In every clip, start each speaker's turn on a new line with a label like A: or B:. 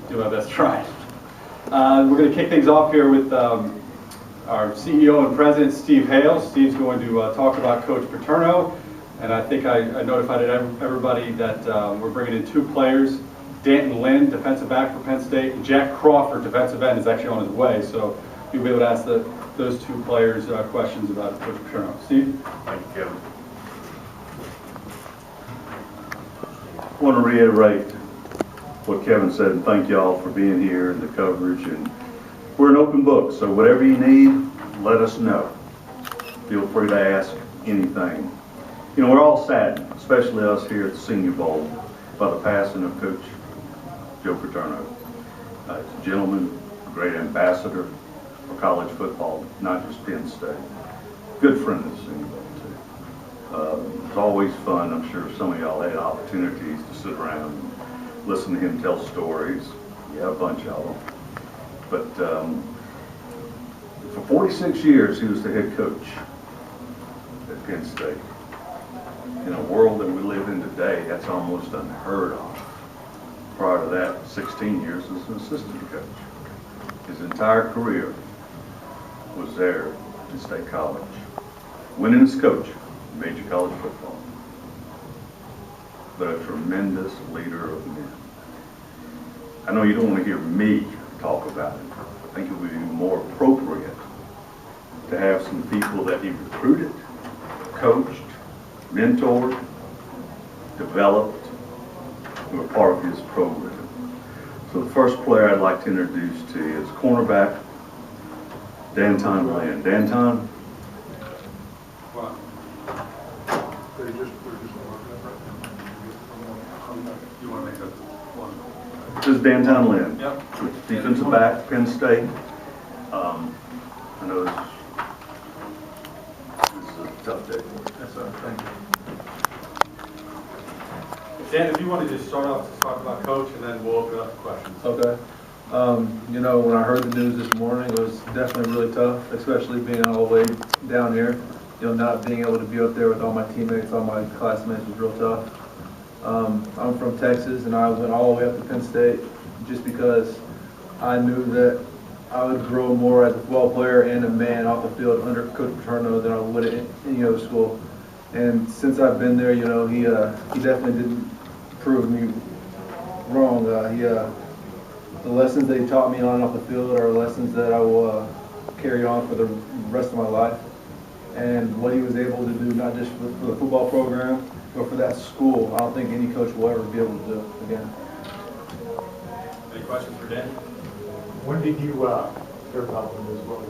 A: Do my best to try. We're going to kick things off here with our CEO and President, Steve Hale. Steve's going to talk about Coach Paterno, and I think I notified everybody that we're bringing in two players. Lynn, defensive back for Penn State, and Jack Crawford, defensive end, is actually on his way, so you'll be able to ask those two players questions about Coach Paterno. Steve?
B: Thank you, Kevin. I want to reiterate what Kevin said and thank y'all for being here and the coverage. And we're an open book, so whatever you need, let us know. Feel free to ask anything. You know, we're all saddened, especially us here at the Senior Bowl, by the passing of Coach Joe Paterno. He's a gentleman, a great ambassador for college football, not just Penn State. Good friend of the Senior Bowl, too. It's always fun. I'm sure some of y'all had opportunities to sit around and listen to him tell stories. Yeah, a bunch of them. But for 46 years, he was the head coach at Penn State. In a world that we live in today, that's almost unheard of. Prior to that, 16 years as an assistant coach. His entire career was there at State College. Winningest coach in major college football. But a tremendous leader of men. I know you don't want to hear me talk about him. I think it would be more appropriate to have some people that he recruited, coached, mentored, developed, who were part of his program. So the first player I'd like to introduce to you is cornerback Lynn. Danton.
A: You want to make a one?
B: This is Danton Lynn.
A: Yep.
B: Defensive back, Penn State. I know this is a tough day.
A: Yes, sir. Thank you. Dan, if you want to just start off to talk about Coach, and then we'll open up for questions.
C: Okay. You know, when I heard the news this morning, it was definitely really tough, especially being all the way down here. You know, not being able to be up there with all my teammates, all my classmates was real tough. I'm from Texas, and I went all the way up to Penn State just because I knew that I would grow more as a football player and a man off the field under Coach Paterno than I would at any other school. And since I've been there, you know, he definitely didn't prove me wrong. The lessons that he taught me on and off the field are lessons that I will carry on for the rest of my life. And what he was able to do, not just for the football program, but for that school, I don't think any coach will ever be able to do again.
A: Any questions for Dan?
D: When did you hear about him as well?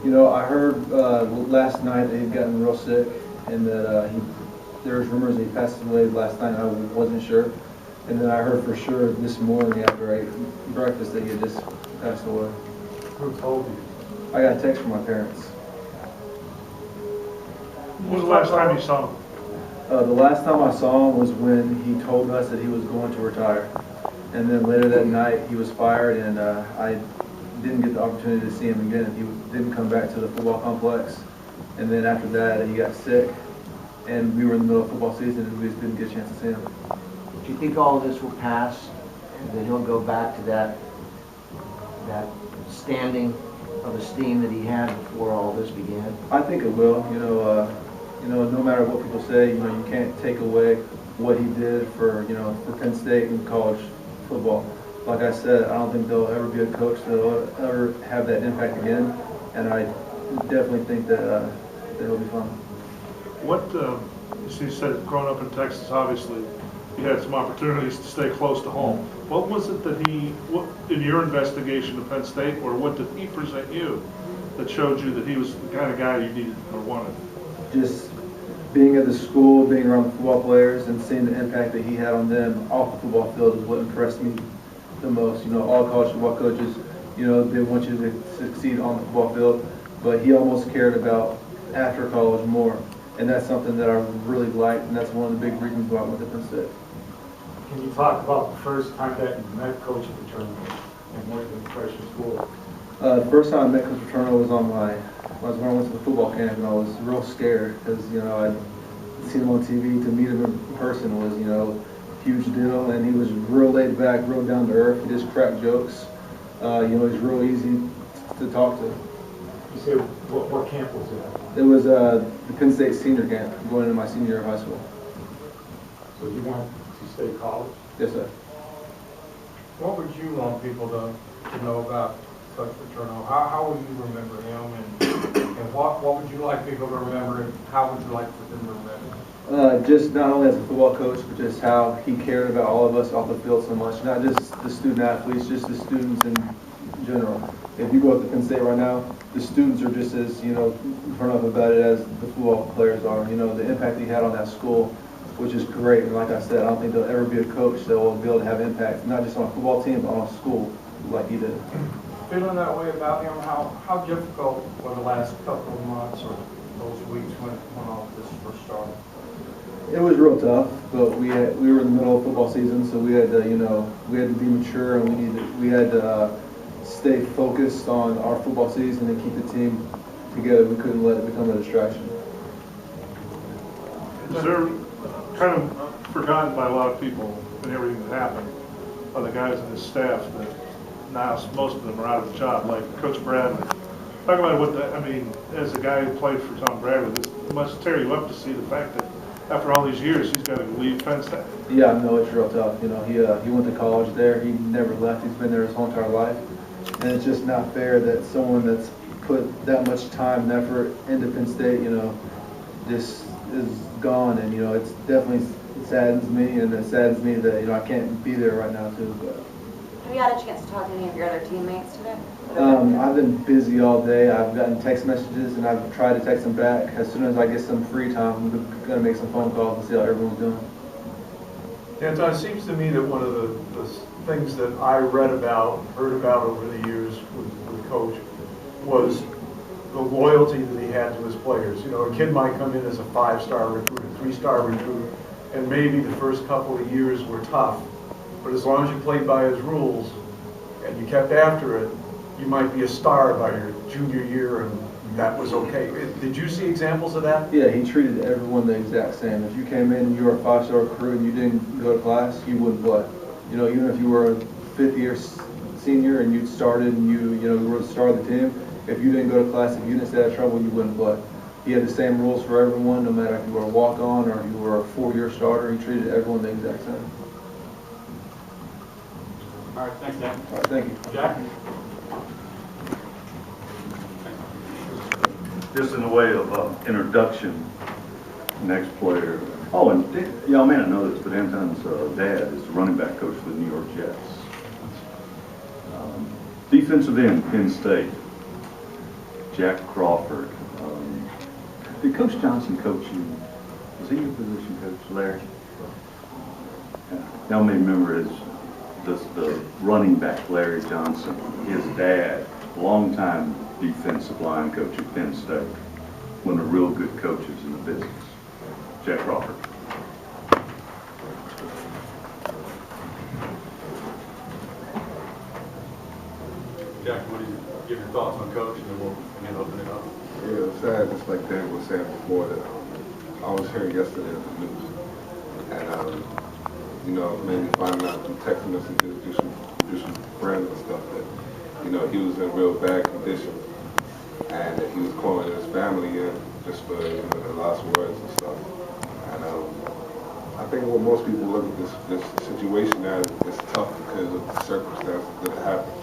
C: You know, I heard last night that he'd gotten real sick, and that there was rumors that he passed away last night. I wasn't sure. And then I heard for sure this morning after I ate breakfast that he had just passed away.
D: Who told you?
C: I got a text from my parents.
D: When was the last time you saw him?
C: The last time I saw him was when he told us that he was going to retire. And then later that night he was fired, and I didn't get the opportunity to see him again. He didn't come back to the football complex. And then after that he got sick, and we were in the middle of football season and we just didn't get a chance to see him.
E: Do you think all of this will pass, and that he'll go back to that standing of esteem that he had before all this began?
C: I think it will. You know, no matter what people say, you know, you can't take away what he did for Penn State and college football. Like I said, I don't think there'll ever be a coach that'll ever have that impact again, and I definitely think that he'll be fine.
D: What, as you said, growing up in Texas, obviously, you had some opportunities to stay close to home. What was it that what in your investigation of Penn State, or what did he present you that showed you that he was the kind of guy you needed or wanted?
C: Just being at the school, being around the football players, and seeing the impact that he had on them off the football field is what impressed me the most. You know, all college football coaches, you know, they want you to succeed on the football field, but he almost cared about after college more. And that's something that I really liked, and that's one of the big reasons why I went to Penn State.
D: Can you talk about the first time that you met Coach Paterno and what impressed your school?
C: The first time I met Coach Paterno was when I went to the football camp, and I was real scared because, you know, I'd seen him on TV. To meet him in person was, you know, huge deal, and he was real laid back, real down to earth. He just cracked jokes. He's real easy to talk to.
F: You say, what camp was it?
C: It was the Penn State senior camp, going into my senior year of high school.
F: So you went to State College?
C: Yes, sir.
G: What would you want people to know about Coach Paterno? How would you remember him, and what would you like people to remember, and how would you like for them to remember him?
C: Just not only as a football coach, but just how he cared about all of us off the field so much. Not just the student athletes, just the students in general. If you go up to Penn State right now, the students are just as, turn up about it as the football players are. The impact he had on that school, which is great. And like I said, I don't think there'll ever be a coach that will be able to have impact, not just on a football team, but on a school like he did.
G: Feeling that way about him, how difficult were the last couple of months or those weeks when all this first started?
C: It was real tough, but we were in the middle of football season, so we had to, we had to be mature, and we had to stay focused on our football season and keep the team together. We couldn't let it become a distraction.
D: Is there kind of forgotten by a lot of people and everything that happened by the guys in his staff that now most of them are out of the job, like Coach Bradley? Talk about as a guy who played for Tom Bradley, this must tear you up to see the fact that after all these years, he's got to leave Penn State. Yeah,
C: no, it's real tough. He went to college there. He never left. He's been there his whole entire life. And it's just not fair that someone that's put that much time and effort into Penn State, just is gone. And, it's definitely, it saddens me, and it saddens me that, I can't be there right now, too. But
H: have you had a chance to talk to any of your other teammates today?
C: I've been busy all day. I've gotten text messages, and I've tried to text them back. As soon as I get some free time, I'm going to make some phone calls and see how everyone's doing.
F: Anton, it seems to me that one of the things that I heard about over the years with Coach was the loyalty that he had to his players. A kid might come in as a 5-star recruit, a 3-star recruit, and maybe the first couple of years were tough, but as long as you played by his rules and you kept after it, you might be a star by your junior year, and that was okay. Did you see examples of that?
C: Yeah, he treated everyone the exact same. If you came in and you were a 5-star recruit and you didn't go to class, you wouldn't play. Even if you were a 5th-year senior and you'd started and you were the star of the team, if you didn't go to class, if you didn't stay out of trouble, you wouldn't play. He had the same rules for everyone, no matter if you were a walk-on or if you were a 4-year starter. He treated everyone the exact same.
A: All right, thanks, Dan.
C: All right, thank you.
A: Jack?
B: Just in the way of introduction, next player. Oh, and y'all may not know this, but Anton's dad is the running back coach for the New York Jets. Defensive end, Penn State, Jack Crawford. Did Coach Johnson coach you? Was he your position coach, Larry? Y'all may remember the running back, Larry Johnson. His dad, longtime defensive line coach at Penn State, one of the real good coaches in the business, Jack Crawford.
A: Jack, what do you give your thoughts on Coach, and then we'll again open it up?
I: Yeah, it's sad, just like Dan was saying before, that I was hearing yesterday in the news, and maybe finding out through text messages, just from friends and stuff, that he was in real bad condition, and that he was calling his family in just for the last words and stuff. And I think what most people look at this situation as is tough because of the circumstances that happened.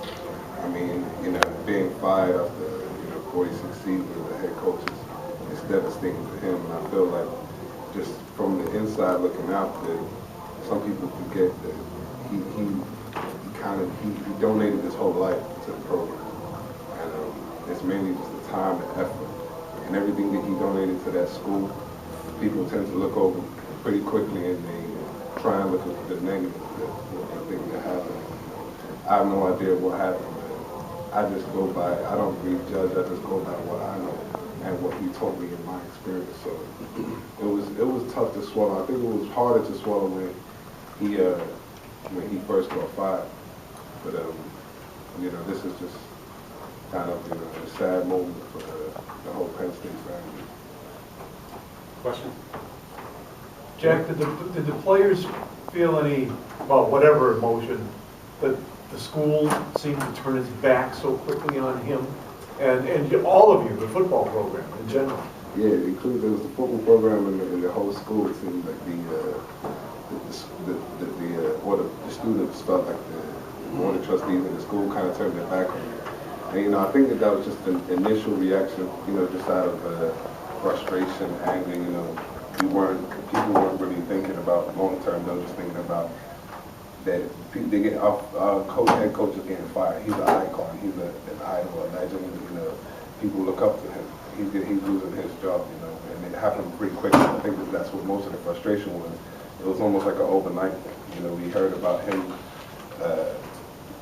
I: Being fired after 46 seasons as a head coach is devastating to him, and I feel like just from the inside looking out, that some people forget that he donated his whole life to the program, and it's mainly just the time and effort and everything that he donated to that school. People tend to look over pretty quickly, and they try and look at the negative what they think that happened. I have no idea what happened. I just go by, I don't really judge, I just go by what I know and what he told me in my experience. So it was tough to swallow. I think it was harder to swallow when he first got fired. But this is just kind of a sad moment for the whole Penn State family.
A: Question?
F: Jack, did the players feel any, well, whatever emotion, that the school seemed to turn its back so quickly on him? And all of you, the football program in general?
I: Yeah, including there was the football program and the whole school. It seemed like all the students felt like all the trustees in the school kind of turned their back on it. And you know, I think that was just an initial reaction, you know, just out of frustration, anger. You know, people weren't really thinking about long term. They were just thinking about that they get our head coach is getting fired. He's an icon. He's an idol, a legend. You know, people look up to him. He's losing his job. You know, and it happened pretty quickly. I think that's what most of the frustration was. It was almost like an overnight thing. You know, we heard about him.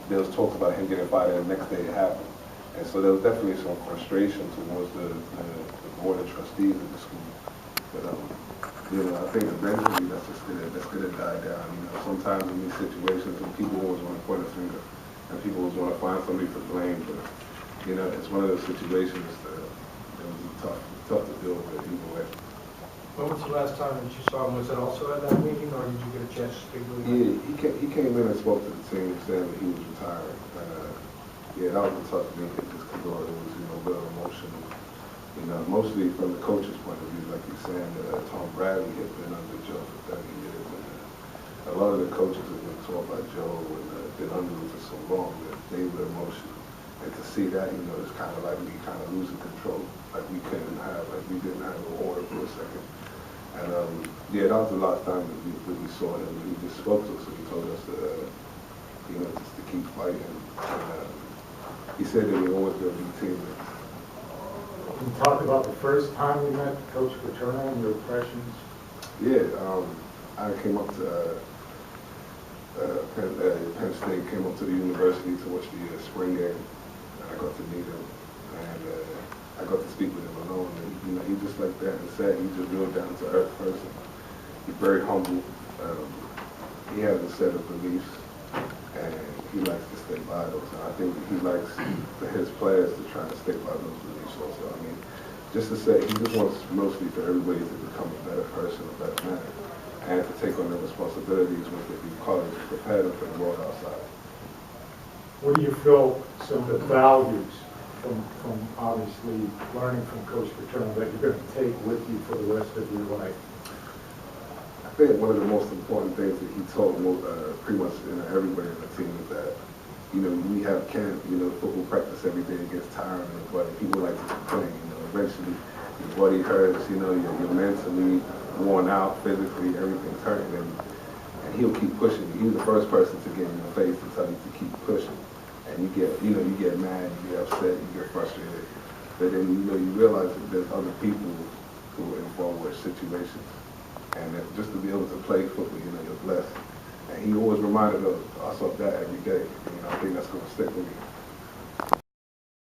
I: There was talks about him getting fired, and the next day it happened. And so there was definitely some frustration towards the board of trustees of the school. But you know, I think eventually that's gonna die down. You know, sometimes in these situations, when people always want to point a finger, and people always want to find somebody to blame. But you know, it's one of those situations that it was tough to deal with either way.
G: When was the last time that you saw him? Was it also at that meeting, or did you get a chance to speak with him?
I: Yeah, he came in and spoke to the team, saying that he was retiring. Yeah, that was a tough meeting because it was, you know, real emotional. You know, mostly from the coach's point of view, like you're saying, Tom Bradley had been under Joe for 30 years. And a lot of the coaches have been taught by Joe and been under him for so long that they were emotional. And to see that, you know, it's kind of like we kind of losing control, like we didn't have an order for a second. And yeah, that was the last time that we saw him. He just spoke to us and he told us that, you know, just to keep fighting. And, he said that we always going to be teammates.
J: Can you talk about the first time we met Coach Paterno and your impressions?
I: Yeah, I came up to Penn State, came up to the university to watch the spring game, and I got to meet him, and I got to speak with him alone. And you know, he just like that and said he's a real down to earth person. He's very humble. He has a set of beliefs, and he likes to stay by those. And I think he likes for his players to try to stay by those beliefs also. I mean, just to say, he just wants mostly for everybody to become a better person, a better man, and to take on their responsibilities with it, because to prepare them for the world outside.
J: What do you feel some of the values from obviously learning from Coach Paterno that you're going to take with you for the rest of your life?
I: I think one of the most important things that he told pretty much everybody in the team is that, you know, we have camp, you know, football practice every day, it gets tiring, but people like to complain, you know, eventually your body hurts, you know, you're mentally worn out, physically, everything's hurting, and he'll keep pushing you. He's the first person to get in your face and tell you to keep pushing. And you get mad, you get upset, you get frustrated. But then, you know, you realize that there's other people who are in forward situations. And just to be able to play football, you know, you're blessed. And he always reminded us of that every day. You know, I think that's going to stick with me.